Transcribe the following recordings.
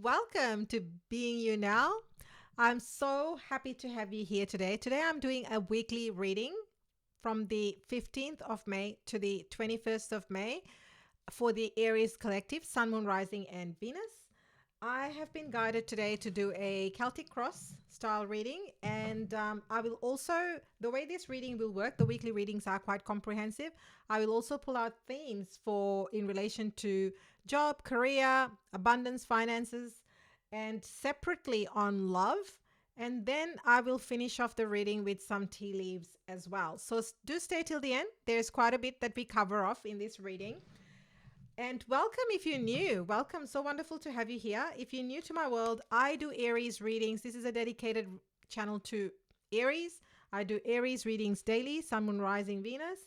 welcome to Being You Now. I'm so happy to have you here today. Today I'm doing a weekly reading from the 15th of May to the 21st of May for the Aries collective, Sun, Moon, Rising, and Venus. I have been guided today to do a Celtic Cross style reading, and I will also, the way this reading will work, the weekly readings are quite comprehensive. I will also pull out themes for in relation to job, career, abundance, finances, and separately on love. And then I will finish off the reading with some tea leaves as well. So do stay till the end. There's quite a bit that we cover off in this reading. And welcome if you're new. Welcome. So wonderful to have you here. If you're new to my world, I do Aries readings. This is a dedicated channel to Aries. I do Aries readings daily, Sun, Moon, Rising, Venus.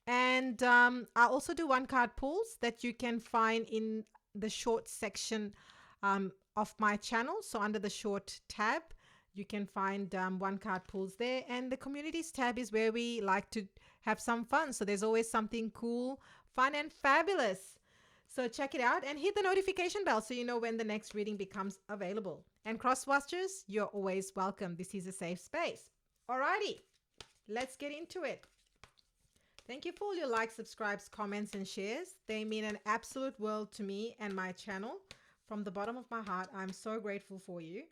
And I also do one card pulls that you can find in the short section of my channel. So under the short tab, you can find one card pulls there. And the communities tab is where we like to have some fun. So there's always something cool, fun, and fabulous. So check it out and hit the notification bell so you know when the next reading becomes available. And cross-watchers, you're always welcome. This is a safe space. Alrighty, let's get into it. Thank you for all your likes, subscribes, comments, and shares. They mean an absolute world to me and my channel. From the bottom of my heart, I'm so grateful for you.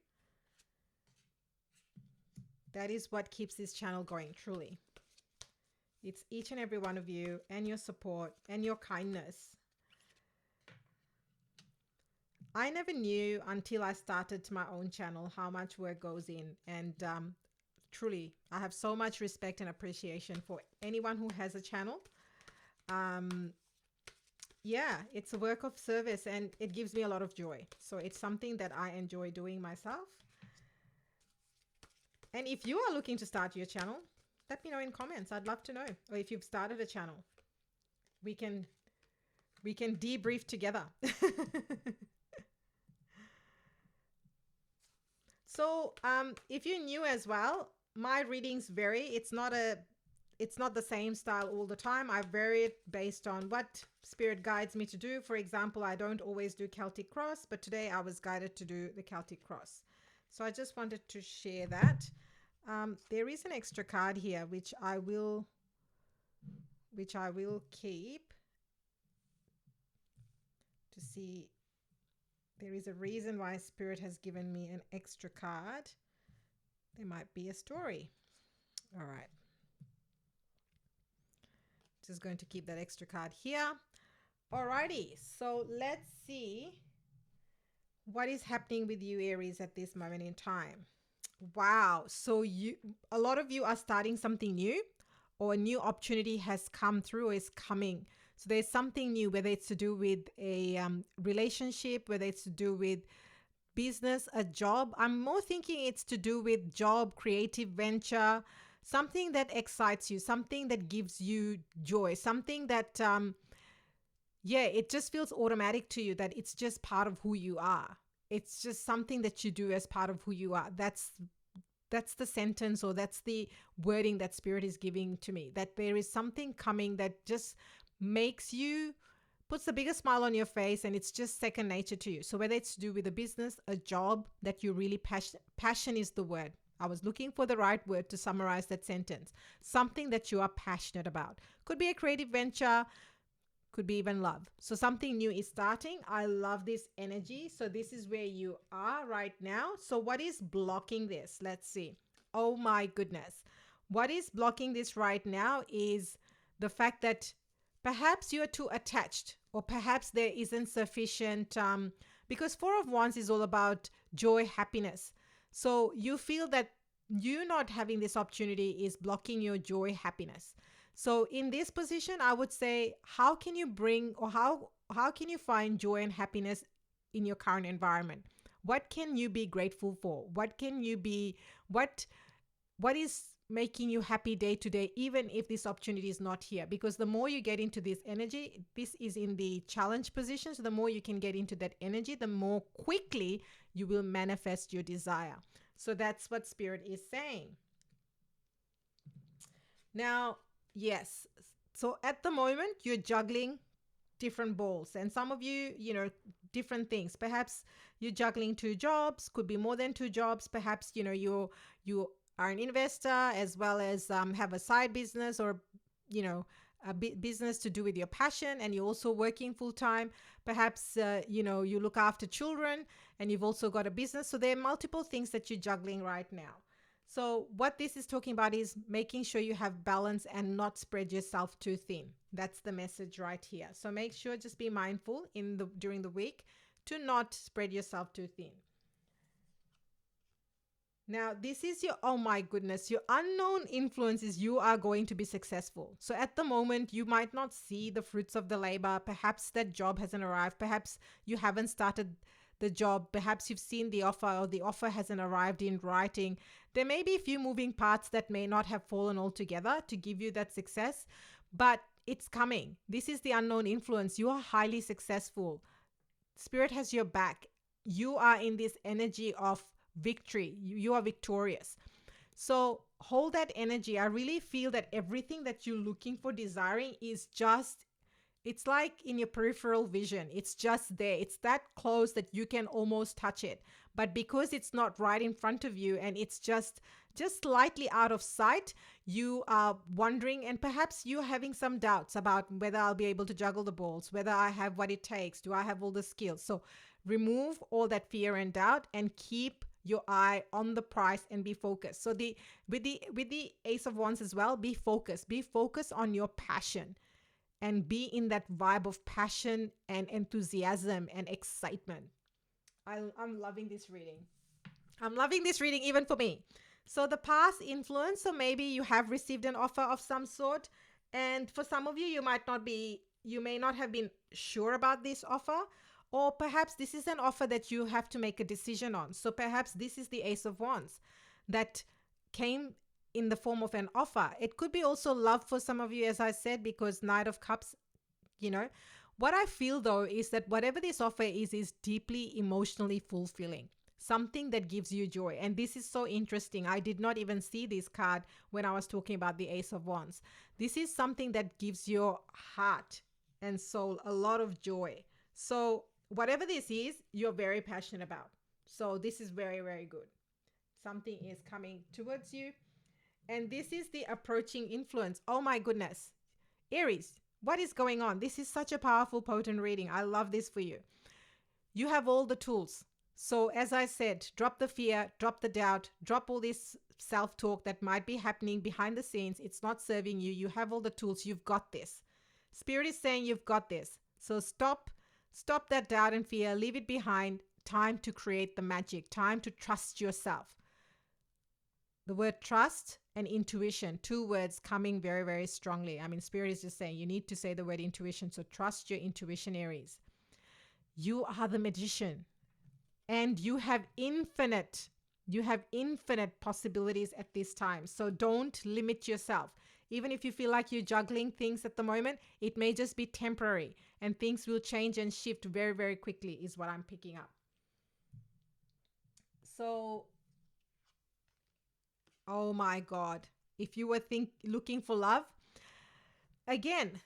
That is what keeps this channel going, truly. It's each and every one of you and your support and your kindness. I never knew until I started my own channel how much work goes in, and truly I have so much respect and appreciation for anyone who has a channel. Yeah, it's a work of service and it gives me a lot of joy. So it's something that I enjoy doing myself. And if you are looking to start your channel, let me know in comments. I'd love to know. Or if you've started a channel, we can debrief together. So if you're new as well, my readings vary. It's not the same style all the time. I vary it based on what spirit guides me to do. For example, I don't always do Celtic Cross, but today I was guided to do the Celtic Cross. So I just wanted to share that. There is an extra card here, which I will keep to see. There is a reason why Spirit has given me an extra card. There might be a story. All right. Just going to keep that extra card here. Alrighty. So let's see what is happening with you, Aries, at this moment in time. Wow. So a lot of you are starting something new, or a new opportunity has come through or is coming. So there's something new, whether it's to do with a relationship, whether it's to do with business, a job. I'm more thinking it's to do with job, creative venture, something that excites you, something that gives you joy, something that, it just feels automatic to you, that it's just part of who you are. It's just something that you do as part of who you are. That's the sentence, or that's the wording that Spirit is giving to me, that there is something coming that just puts the biggest smile on your face, and it's just second nature to you. So whether it's to do with a business, a job that you're really passion is the word. I was looking for the right word to summarize that sentence. Something that you are passionate about. Could be a creative venture, could be even love. So something new is starting. I love this energy. So this is where you are right now. So what is blocking this? Let's see. Oh my goodness. What is blocking this right now is the fact that perhaps you're too attached, or perhaps there isn't sufficient, because Four of Wands is all about joy, happiness. So you feel that you not having this opportunity is blocking your joy, happiness. So in this position, I would say, how can you bring, or how can you find joy and happiness in your current environment? What can you be grateful for? What is making you happy day to day, even if this opportunity is not here? Because the more you get into this energy, this is in the challenge position. So the more you can get into that energy, the more quickly you will manifest your desire. So that's what Spirit is saying. Now, yes. So at the moment, you're juggling different balls. And some of you, different things. Perhaps you're juggling two jobs, could be more than two jobs. Perhaps, you are an investor as well as have a side business, or, you know, a business to do with your passion, and you're also working full time. Perhaps, you look after children and you've also got a business. So there are multiple things that you're juggling right now. So what this is talking about is making sure you have balance and not spread yourself too thin. That's the message right here. So make sure, just be mindful during the week to not spread yourself too thin. Now, this is your, oh my goodness, your unknown influences. You are going to be successful. So at the moment, you might not see the fruits of the labor. Perhaps that job hasn't arrived. Perhaps you haven't started the job. Perhaps you've seen the offer, or the offer hasn't arrived in writing. There may be a few moving parts that may not have fallen all together to give you that success, but it's coming. This is the unknown influence. You are highly successful. Spirit has your back. You are in this energy of victory. You are victorious. So hold that energy. I really feel that everything that you're looking for, desiring, is just, it's like in your peripheral vision. It's just there. It's that close that you can almost touch it. But because it's not right in front of you, and it's just slightly out of sight, you are wondering, and perhaps you're having some doubts about whether I'll be able to juggle the balls, whether I have what it takes, do I have all the skills? So remove all that fear and doubt and keep your eye on the prize and be focused. So with the Ace of Wands as well, be focused. Be focused on your passion and be in that vibe of passion and enthusiasm and excitement. I'm loving this reading. I'm loving this reading even for me. So the past influence, so maybe you have received an offer of some sort, and for some of you, you may not have been sure about this offer, or perhaps this is an offer that you have to make a decision on. So perhaps this is the Ace of Wands that came in the form of an offer. It could be also love for some of you, as I said, because Knight of Cups, What I feel though is that whatever this offer is deeply emotionally fulfilling, something that gives you joy. And this is so interesting. I did not even see this card when I was talking about the Ace of Wands. This is something that gives your heart and soul a lot of joy. So whatever this is, you're very passionate about. So this is very, very good. Something is coming towards you. And this is the approaching influence. Oh my goodness. Aries, what is going on? This is such a powerful, potent reading. I love this for you. You have all the tools. So as I said, drop the fear, drop the doubt, drop all this self-talk that might be happening behind the scenes. It's not serving you. You have all the tools. You've got this. Spirit is saying you've got this. So stop that doubt and fear. Leave it behind. Time to create the magic. Time to trust yourself. The word trust and intuition, two words coming very, very strongly. I mean, Spirit is just saying you need to say the word intuition. So trust your intuition, Aries. You are the magician, and you have infinite possibilities at this time. So don't limit yourself. Even if you feel like you're juggling things at the moment, it may just be temporary, and things will change and shift very, very quickly is what I'm picking up. So, oh my God. If you were looking for love, again,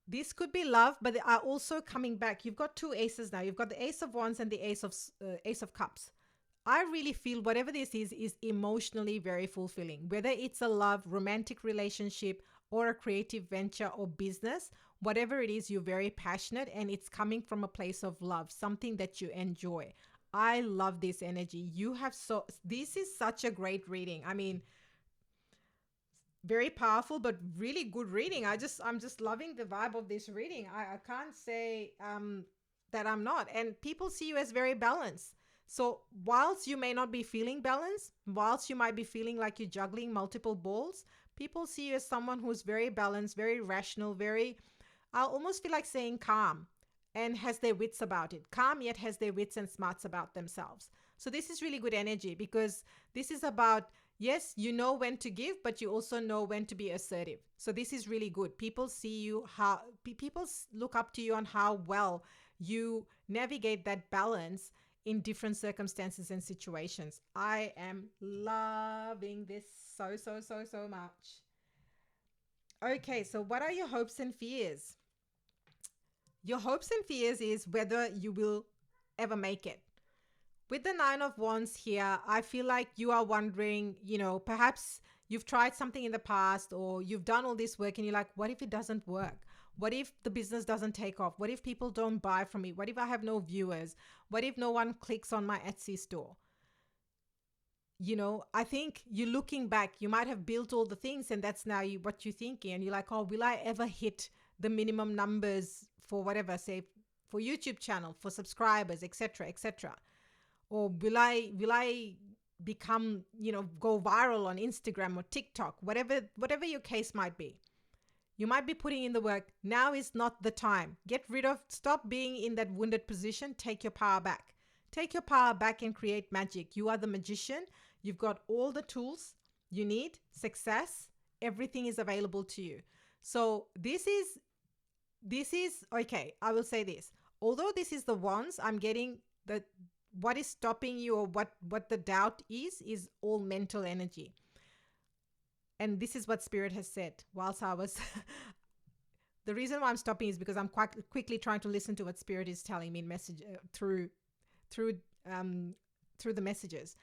this could be love, but they are also coming back. You've got two aces now. You've got the Ace of Wands and the Ace of Cups. I really feel whatever this is emotionally very fulfilling. Whether it's a love, romantic relationship, or a creative venture or business, whatever it is, you're very passionate, and it's coming from a place of love, something that you enjoy. I love this energy. This is such a great reading. I mean, very powerful, but really good reading. I'm just loving the vibe of this reading. I can't say that I'm not. And people see you as very balanced. So whilst you may not be feeling balanced, whilst you might be feeling like you're juggling multiple balls, people see you as someone who's very balanced, very rational, I almost feel like saying calm, and has their wits about it. Calm, yet has their wits and smarts about themselves. So this is really good energy, because this is about, yes, you know when to give, but you also know when to be assertive. So this is really good. People look up to you on how well you navigate that balance in different circumstances and situations. I am loving this so, so, so, so much. Okay, so what are your hopes and fears? Your hopes and fears is whether you will ever make it. With the Nine of Wands here, I feel like you are wondering, perhaps you've tried something in the past or you've done all this work and you're like, what if it doesn't work? What if the business doesn't take off? What if people don't buy from me? What if I have no viewers? What if no one clicks on my Etsy store? I think you're looking back, you might have built all the things and that's now what you're thinking. And you're like, oh, will I ever hit the minimum numbers for whatever, say for YouTube channel, for subscribers, etc., etc.? Or will I become, go viral on Instagram or TikTok, whatever your case might be. You might be putting in the work. Now is not the time. Stop being in that wounded position. Take your power back. Take your power back and create magic. You are the magician. You've got all the tools you need. Success. Everything is available to you. So this is okay. I will say this. Although this is the wands, I'm getting that what is stopping you or what the doubt is all mental energy. And this is what Spirit has said whilst I was the reason why I'm stopping is because I'm quite quickly trying to listen to what Spirit is telling me in message through the messages.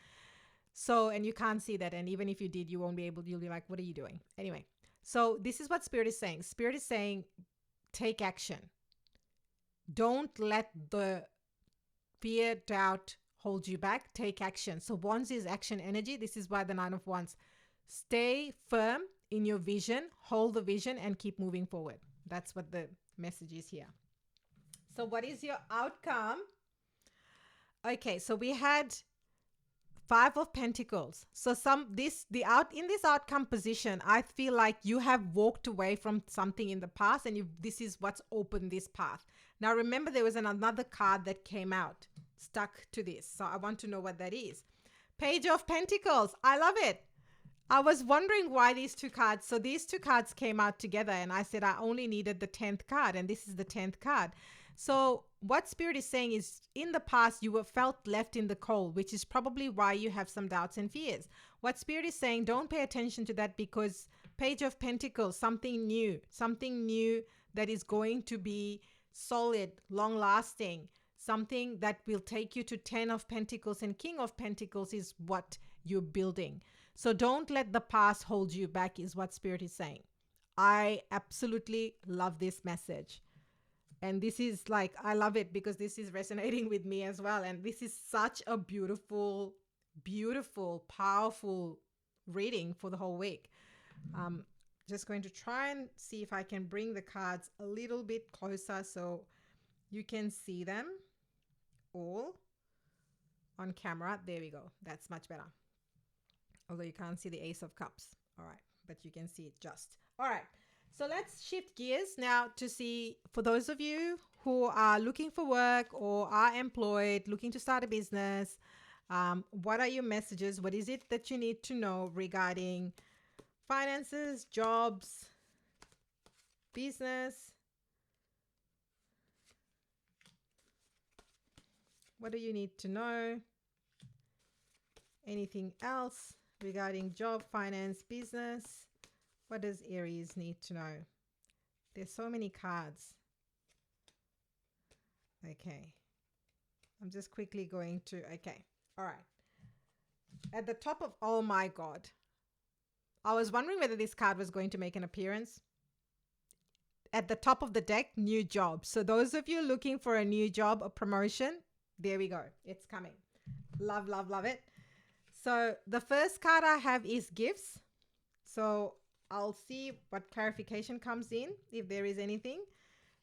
So, and you can't see that, and even if you did, you'll be like, what are you doing? Anyway, so this is what Spirit is saying. Spirit is saying, take action. Don't let the fear, doubt hold you back. Take action. So wands is action energy. This is why the Nine of Wands. Stay firm in your vision, hold the vision and keep moving forward. That's what the message is here. So what is your outcome? Okay, so we had Five of Pentacles. So in this outcome position, I feel like you have walked away from something in the past and this is what's opened this path. Now remember there was another card that came out stuck to this. So I want to know what that is. Page of Pentacles. I love it. I was wondering why these two cards. So these two cards came out together and I said I only needed the 10th card and this is the 10th card. So what Spirit is saying is in the past you were felt left in the cold, which is probably why you have some doubts and fears. What Spirit is saying, don't pay attention to that because Page of Pentacles, something new that is going to be solid, long lasting, something that will take you to 10 of Pentacles and King of Pentacles is what you're building. So don't let the past hold you back is what Spirit is saying. I absolutely love this message. And this is like, I love it because this is resonating with me as well. And this is such a beautiful, beautiful, powerful reading for the whole week. Just going to try and see if I can bring the cards a little bit closer so you can see them all on camera. There we go. That's much better. Although you can't see the Ace of Cups. All right. But you can see it just. All right. So let's shift gears now to see, for those of you who are looking for work or are employed, looking to start a business, what are your messages? What is it that you need to know regarding finances, jobs, business? What do you need to know? Anything else regarding job, finance, business? What does Aries need to know? There's so many cards. Okay. I'm just quickly going to, okay. All right. At the top of, oh my God. I was wondering whether this card was going to make an appearance. At the top of the deck, new job. So those of you looking for a new job, a promotion, there we go. It's coming. Love, love, love it. So the first card I have is gifts. So I'll see what clarification comes in, if there is anything.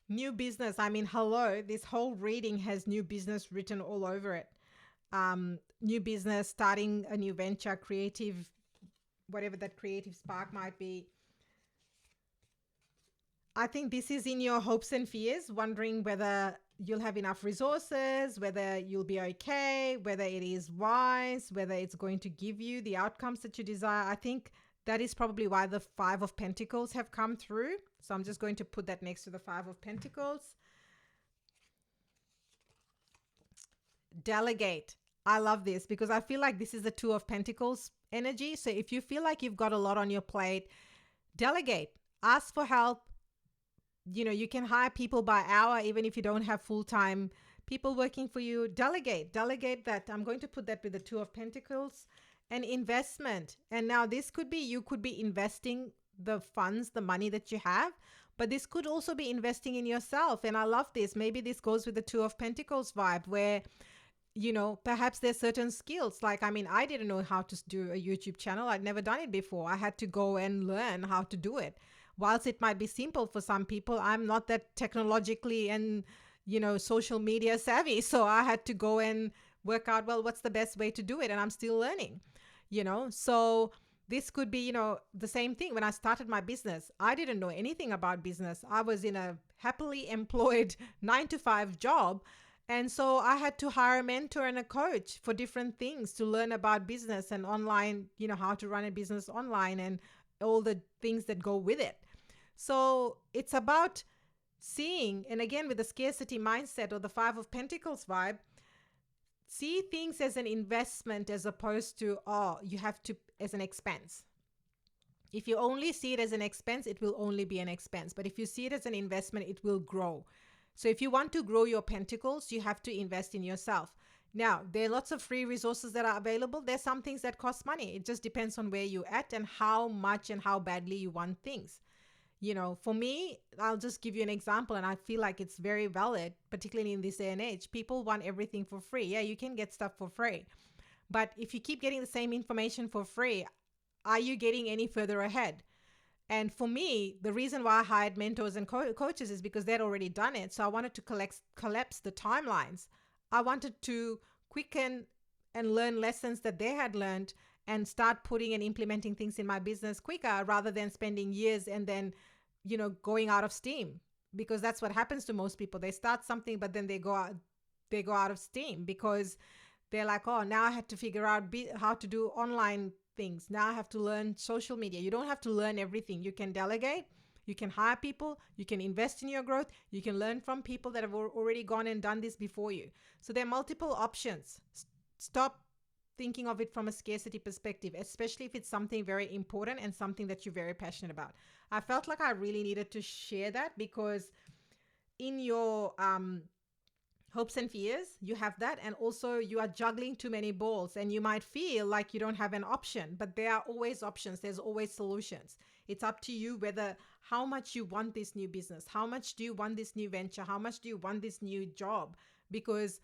New business. I mean, hello, this whole reading has new business written all over it. New business, starting a new venture, creative, whatever that creative spark might be. I think this is in your hopes and fears, wondering whether you'll have enough resources, whether you'll be okay, whether it is wise, whether it's going to give you the outcomes that you desire. I think that is probably why the Five of Pentacles have come through. So I'm just going to put that next to the Five of Pentacles. Delegate. I love this because I feel like this is the Two of Pentacles energy. So if you feel like you've got a lot on your plate, delegate. Ask for help. You can hire people by hour, even if you don't have full-time people working for you. Delegate that. I'm going to put that with the Two of Pentacles. And investment. And now this could be, you could be investing the funds, the money that you have, but this could also be investing in yourself. And I love this. Maybe this goes with the Two of Pentacles vibe, where perhaps there's certain skills. Like, I mean, I didn't know how to do a YouTube channel. I'd never done it before. I had to go and learn how to do it. Whilst it might be simple for some people, I'm not that technologically and, social media savvy. So I had to go and work out, well, what's the best way to do it? And I'm still learning, So this could be, the same thing. When I started my business, I didn't know anything about business. I was in a happily employed 9 to 5 job. And so I had to hire a mentor and a coach for different things to learn about business and online, how to run a business online and all the things that go with it. So it's about seeing, and again, with the scarcity mindset or the Five of Pentacles vibe, see things as an investment as opposed to, you have to, as an expense. If you only see it as an expense, it will only be an expense. But if you see it as an investment, it will grow. So if you want to grow your pentacles, you have to invest in yourself. Now, there are lots of free resources that are available. There's some things that cost money. It just depends on where you're at and how much and how badly you want things. For me, I'll just give you an example, and I feel like it's very valid, particularly in this day and age. People want everything for free. Yeah, you can get stuff for free. But if you keep getting the same information for free, are you getting any further ahead? And for me, the reason why I hired mentors and coaches is because they'd already done it. So I wanted to collapse the timelines. I wanted to quicken and learn lessons that they had learned and start putting and implementing things in my business quicker, rather than spending years and then, going out of steam. Because that's what happens to most people. They start something, but then they go out of steam because they're like, oh, now I have to figure out how to do online things. Now I have to learn social media. You don't have to learn everything. You can delegate, you can hire people, you can invest in your growth, you can learn from people that have already gone and done this before you. So there are multiple options. Stop thinking of it from a scarcity perspective, especially if it's something very important and something that you're very passionate about. I felt like I really needed to share that, because in your hopes and fears, you have that, and also you are juggling too many balls, and you might feel like you don't have an option, but there are always options. There's always solutions. It's up to you whether how much you want this new business, how much do you want this new venture, how much do you want this new job, because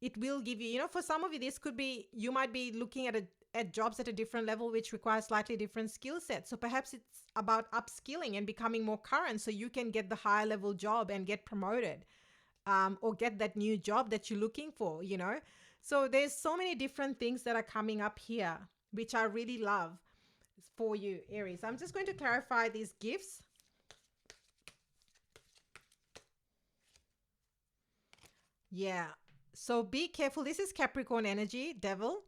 it will give you, for some of you, this could be, you might be looking at jobs at a different level, which requires slightly different skill sets. So perhaps it's about upskilling and becoming more current so you can get the higher level job and get promoted. Or get that new job that you're looking for, So there's so many different things that are coming up here, which I really love for you, Aries. I'm just going to clarify these gifts. Yeah. So be careful. This is Capricorn energy, devil.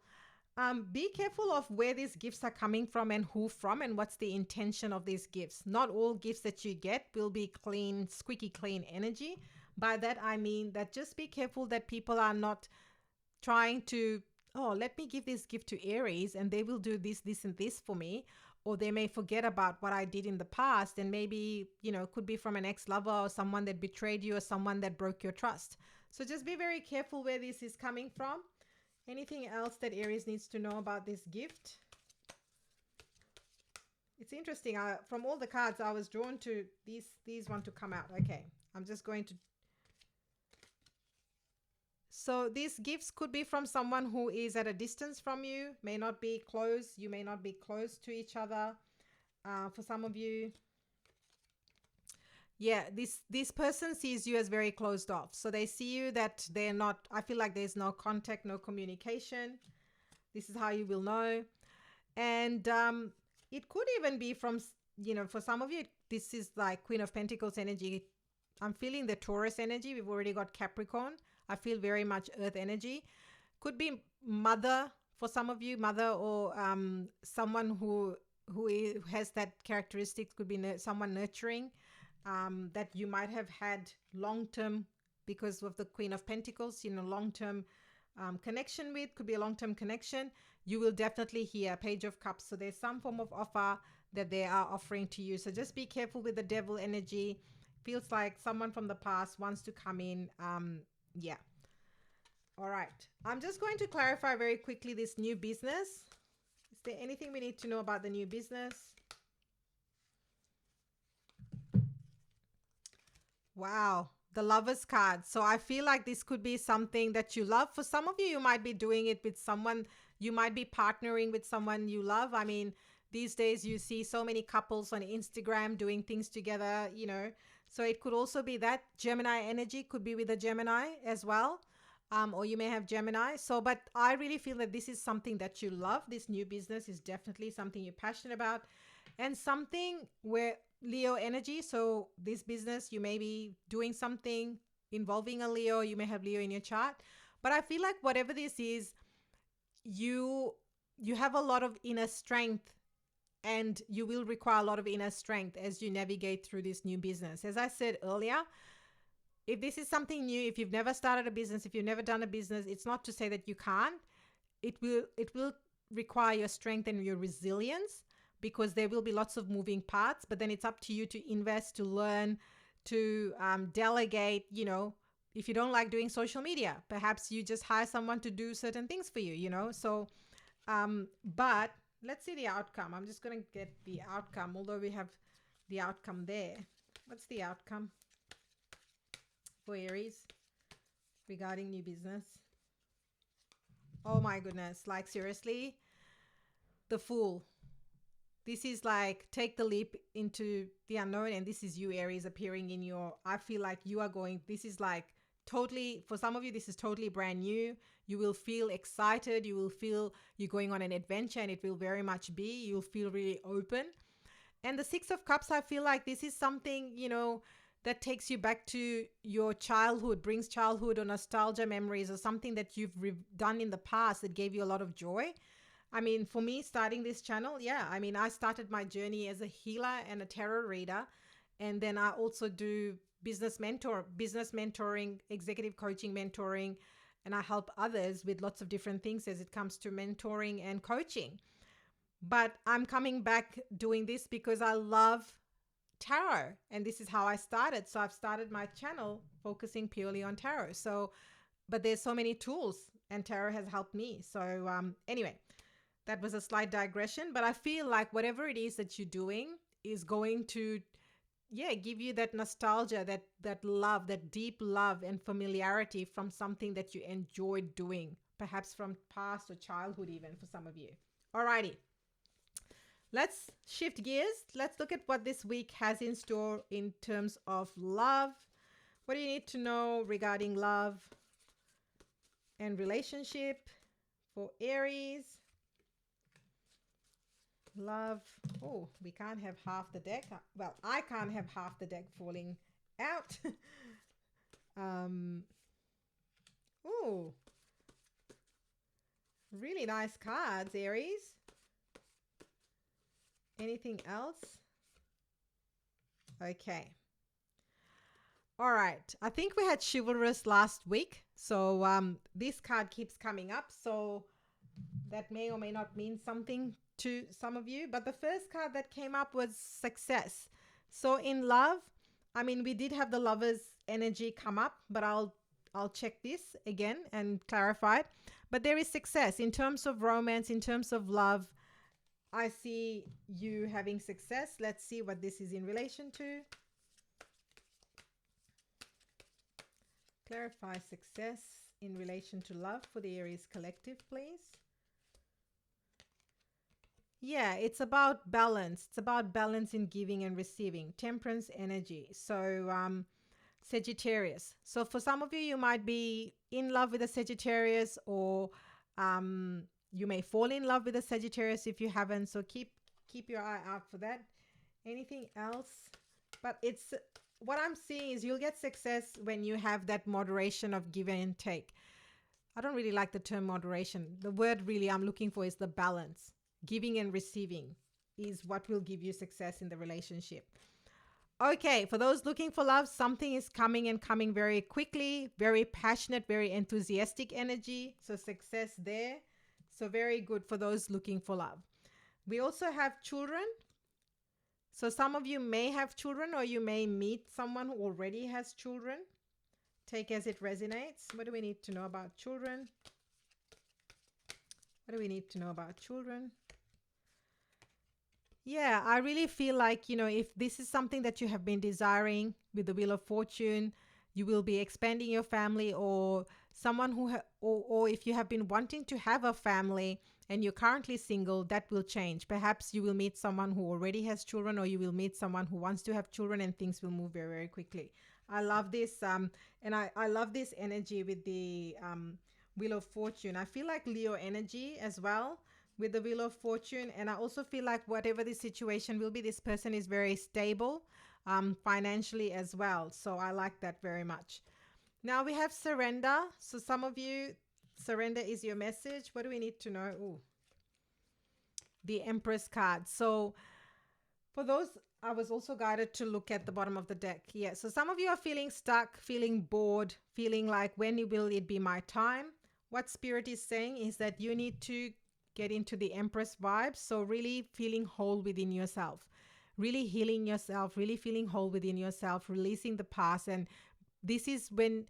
Be careful of where these gifts are coming from and who from, and what's the intention of these gifts. Not all gifts that you get will be clean, squeaky clean energy. By that, I mean that just be careful that people are not trying to, let me give this gift to Aries and they will do this, this, and this for me. Or they may forget about what I did in the past, and maybe, it could be from an ex-lover or someone that betrayed you or someone that broke your trust. So just be very careful where this is coming from. Anything else that Aries needs to know about this gift? It's interesting. From all the cards, I was drawn to these want to come out. Okay, I'm just going to. So these gifts could be from someone who is at a distance from you, may not be close. You may not be close to each other. For some of you, yeah, this person sees you as very closed off. So they see you that they're not, I feel like there's no contact, no communication. This is how you will know. And it could even be from, for some of you, this is like Queen of Pentacles energy. I'm feeling the Taurus energy. We've already got Capricorn. I feel very much earth energy. Could be mother for some of you, mother, or someone who has that characteristic. Could be someone nurturing that you might have had long-term, because of the Queen of Pentacles, long-term connection with. Could be a long-term connection. You will definitely hear Page of Cups. So there's some form of offer that they are offering to you. So just be careful with the devil energy. Feels like someone from the past wants to come in. Yeah. All right. I'm just going to clarify very quickly this new business. Is there anything we need to know about the new business? Wow, the Lovers card. So I feel like this could be something that you love. For some of you, you might be doing it with someone, you might be partnering with someone you love. I mean, these days you see so many couples on Instagram doing things together, you know. So it could also be that Gemini energy could be with a Gemini as well. Or you may have Gemini. So, but I really feel that this is something that you love. This new business is definitely something you're passionate about and something where Leo energy. So this business, you may be doing something involving a Leo. You may have Leo in your chart, but I feel like whatever this is, you you have a lot of inner strength, and you will require a lot of inner strength as you navigate through this new business. As I said earlier, if this is something new, if you've never started a business, if you've never done a business, it's not to say that you can't. It will require your strength and your resilience, because there will be lots of moving parts, but then it's up to you to invest, to learn, to delegate. You know, if you don't like doing social media, perhaps you just hire someone to do certain things for you, you know. So but let's see the outcome. I'm just going to get the outcome, although we have the outcome there. What's the outcome for Aries regarding new business? Oh my goodness, like seriously, the Fool. This is like take the leap into the unknown, and this is you, Aries, appearing in your, I feel like you are going, this is like totally, for some of you, this is totally brand new. You will feel excited. You will feel you're going on an adventure, and it will very much be, you'll feel really open. And the Six of Cups, I feel like this is something, you know, that takes you back to your childhood, brings childhood or nostalgia memories, or something that you've done in the past that gave you a lot of joy. I mean, for me, starting this channel, yeah, I mean, I started my journey as a healer and a tarot reader. And then I also do business mentoring, executive coaching mentoring, and I help others with lots of different things as it comes to mentoring and coaching. But I'm coming back doing this because I love tarot, and this is how I started. So I've started my channel focusing purely on tarot. So, but there's so many tools, and tarot has helped me. So anyway, that was a slight digression, but I feel like whatever it is that you're doing is going to, yeah, give you that nostalgia, that love, that deep love and familiarity from something that you enjoyed doing, perhaps from past or childhood even for some of you. Alrighty. Let's shift gears. Let's look at what this week has in store in terms of love. What do you need to know regarding love and relationship for Aries? Love. Oh, we can't have half the deck. Well, I can't have half the deck falling out. Oh, really nice cards, Aries. Anything else? Okay. All right. I think we had chivalrous last week. So this card keeps coming up. So that may or may not mean something to some of you. But the first card that came up was success. So in love, I mean, we did have the Lovers energy come up, but I'll check this again and clarify it. But there is success in terms of romance, in terms of love. I see you having success. Let's see what this is in relation to. Clarify success in relation to love for the Aries collective, please. Yeah, it's about balance. It's about balance in giving and receiving. Temperance energy. So Sagittarius. So for some of you, you might be in love with a Sagittarius, or you may fall in love with a Sagittarius if you haven't. So keep your eye out for that. Anything else? But it's, what I'm seeing is you'll get success when you have that moderation of give and take. I don't really like the term moderation. The word really I'm looking for is the balance. Giving and receiving is what will give you success in the relationship. Okay, for those looking for love, something is coming and coming very quickly, very passionate, very enthusiastic energy. So success there. So very good for those looking for love. We also have children. So some of you may have children, or you may meet someone who already has children. Take as it resonates. What do we need to know about children? What do we need to know about children? Yeah, I really feel like, if this is something that you have been desiring with the Wheel of Fortune, you will be expanding your family, or someone or if you have been wanting to have a family and you're currently single, that will change. Perhaps you will meet someone who already has children, or you will meet someone who wants to have children, and things will move very, very quickly. I love this. And I love this energy with the Wheel of Fortune. I feel like Leo energy as well with the Wheel of Fortune. And I also feel like whatever the situation will be, this person is very stable financially as well. So I like that very much. Now we have surrender. So some of you, surrender is your message. What do we need to know? Ooh, the Empress card. So for those, I was also guided to look at the bottom of the deck. Yeah. So some of you are feeling stuck, feeling bored, feeling like, when will it be my time? What Spirit is saying is that you need to get into the Empress vibes. So really feeling whole within yourself, really healing yourself, really feeling whole within yourself, releasing the past. And this is when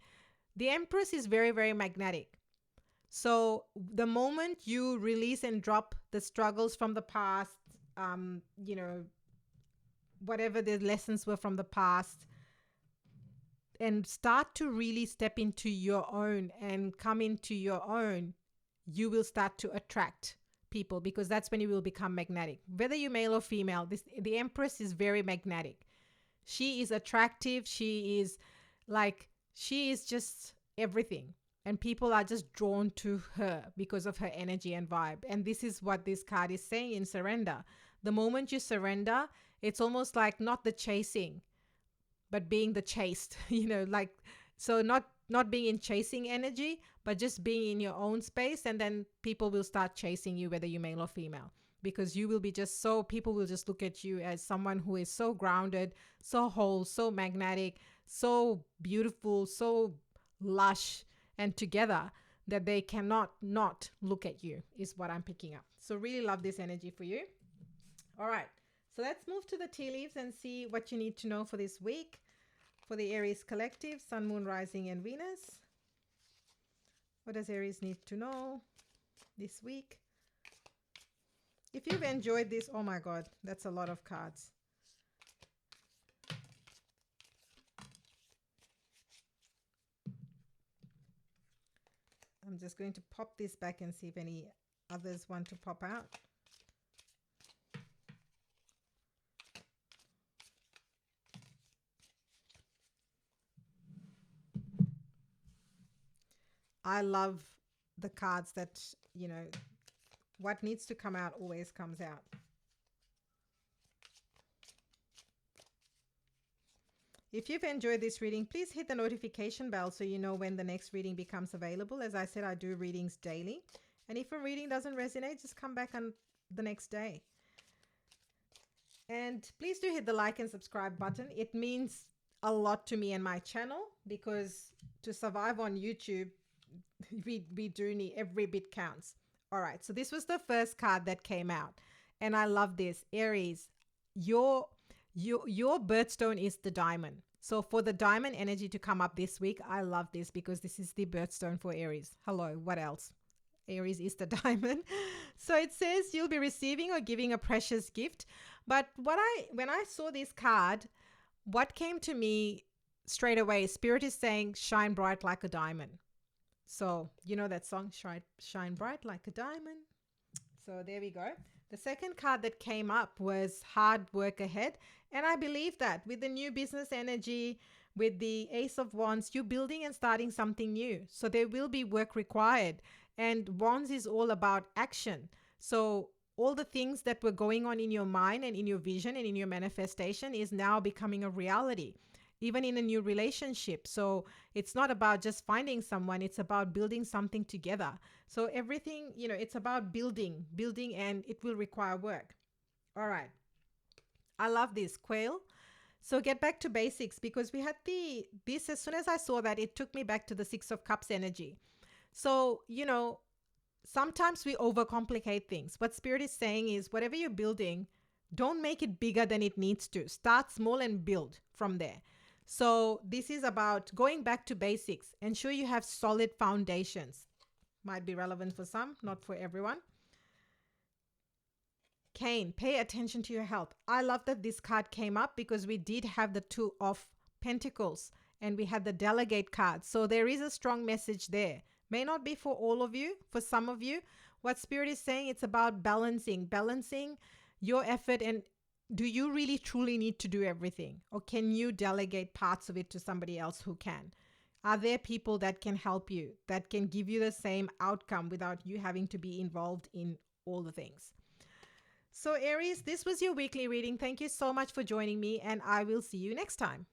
the Empress is very, very magnetic. So the moment you release and drop the struggles from the past, whatever the lessons were from the past, and start to really step into your own and come into your own, you will start to attract people, because that's when you will become magnetic. Whether you're male or female, the Empress is very magnetic. She is attractive. She is just everything. And people are just drawn to her because of her energy and vibe. And this is what this card is saying in surrender. The moment you surrender, it's almost like not the chasing, but being the chased, so not being in chasing energy, but just being in your own space. And then people will start chasing you, whether you're male or female, because you will be people will just look at you as someone who is so grounded, so whole, so magnetic, so beautiful, so lush and together, that they cannot not look at you, is what I'm picking up. So really love this energy for you. All right. So let's move to the tea leaves and see what you need to know for this week for the Aries collective, Sun, Moon, Rising, and Venus. What does Aries need to know this week? If you've enjoyed this, oh my God, that's a lot of cards. I'm just going to pop this back and see if any others want to pop out. I love the cards that, what needs to come out always comes out. If you've enjoyed this reading, please hit the notification bell so you know when the next reading becomes available. As I said, I do readings daily. And if a reading doesn't resonate, just come back on the next day. And please do hit the like and subscribe button. It means a lot to me and my channel, because to survive on YouTube, we do need, every bit counts. All right. So this was the first card that came out. And I love this. Aries, your birthstone is the diamond. So for the diamond energy to come up this week, I love this, because this is the birthstone for Aries. Hello, what else? Aries is the diamond. So it says you'll be receiving or giving a precious gift. But when I saw this card, what came to me straight away, Spirit is saying, shine bright like a diamond. So you know that song, shine bright like a diamond. So there we go. The second card that came up was hard work ahead. And I believe that with the new business energy, with the Ace of Wands, you're building and starting something new. So there will be work required. And Wands is all about action. So all the things that were going on in your mind and in your vision and in your manifestation is now becoming a reality, even in a new relationship. So it's not about just finding someone, it's about building something together. So everything, it's about building, and it will require work. All right. I love this, Quail. So get back to basics, because we had this, as soon as I saw that, it took me back to the Six of Cups energy. So, sometimes we overcomplicate things. What Spirit is saying is, whatever you're building, Don't make it bigger than it needs to. Start small and build from there. So this is about going back to basics. Ensure you have solid foundations. Might be relevant for some, not for everyone. Cain, pay attention to your health. I love that this card came up because we did have the Two of Pentacles and we had the Delegate card. So there is a strong message there. May not be for all of you, for some of you. What Spirit is saying, it's about balancing your effort. And do you really truly need to do everything? Or can you delegate parts of it to somebody else who can? Are there people that can help you, that can give you the same outcome without you having to be involved in all the things? So Aries, this was your weekly reading. Thank you so much for joining me, and I will see you next time.